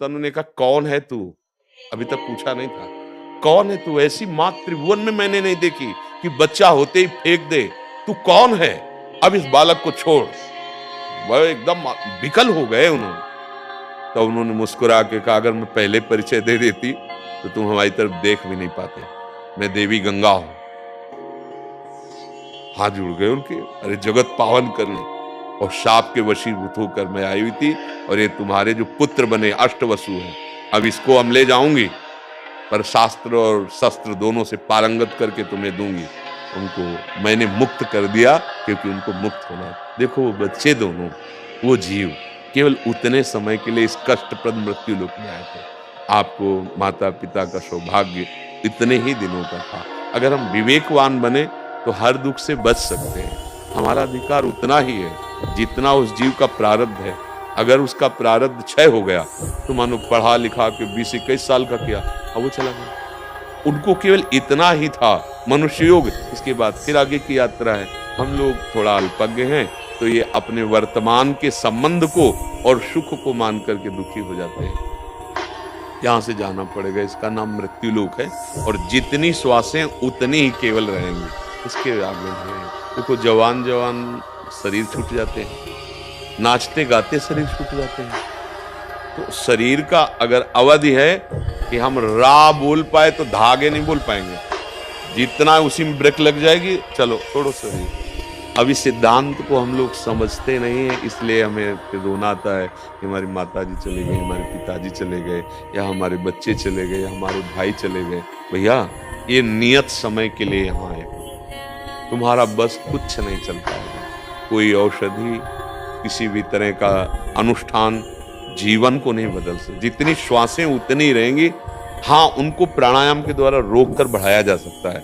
तनु ने कहा, कौन है तू? अभी तक पूछा नहीं था। कौन है तू? ऐसी माँ त्रिभुवन में मैंने नहीं देखी कि बच्चा होते ही फेंक दे। तू कौन है? अब इस बालक को छोड़। वह एकदम विकल हो गए उन्होंने। तो उन्होंने मुस्कुरा के कहा, अगर मैं पहले परिचय दे देती तो तुम हमारी तरफ देख भी नहीं पाते। मैं देवी गंगा हूं। हाथ जुड़ गए उनके, अरे जगत पावन कर ले, और शाप के वशीभूत होकर मैं आई हुई थी, और ये तुम्हारे जो पुत्र बने अष्टवसु हैं, अब इसको हम ले जाऊंगी, पर शास्त्र और शस्त्र दोनों से पारंगत करके तुम्हें दूंगी। उनको मैंने मुक्त कर दिया, क्योंकि उनको मुक्त होना है। देखो वो बच्चे दोनों, वो जीव केवल उतने समय के लिए इस कष्टप्रद मृत्यु लोक में आए थे। आपको माता पिता का सौभाग्य इतने ही दिनों का था। अगर हम विवेकवान बने तो हर दुख से बच सकते हैं। हमारा अधिकार उतना ही है जितना उस जीव का प्रारब्ध है। अगर उसका प्रारब्ध क्षय हो गया तो मानो पढ़ा लिखा के 20-21 साल का किया, अब वो चला गया। उनको केवल इतना ही था, मनुष्य योग, इसके बाद फिर आगे की यात्रा है। हम लोग थोड़ा अल्पज्ञ हैं, तो ये अपने वर्तमान के संबंध को और सुख को मान करके दुखी हो जाते हैं। यहाँ से जाना पड़ेगा, इसका नाम मृत्यु लोक है, और जितनी श्वासें उतनी ही केवल रहेंगी, इसके आगे है। देखो जवान जवान शरीर छूट जाते हैं, नाचते गाते शरीर छूट जाते हैं। तो शरीर का अगर अवधि है कि हम रा बोल पाए तो धागे नहीं बोल पाएंगे, जितना उसी में ब्रेक लग जाएगी, चलो छोड़ो शरीर। अब इस सिद्धांत को हम लोग समझते नहीं है, इसलिए हमें फिर रोना आता है कि हमारी माताजी चले गई, हमारे पिताजी चले गए, या हमारे बच्चे चले गए, या हमारे भाई चले गए। भैया ये नियत समय के लिए यहाँ आए, तुम्हारा बस कुछ नहीं चल पाएगा। कोई औषधि, किसी भी तरह का अनुष्ठान जीवन को नहीं बदल सकता। जितनी श्वासें उतनी रहेंगी। हाँ, उनको प्राणायाम के द्वारा रोक कर बढ़ाया जा सकता है।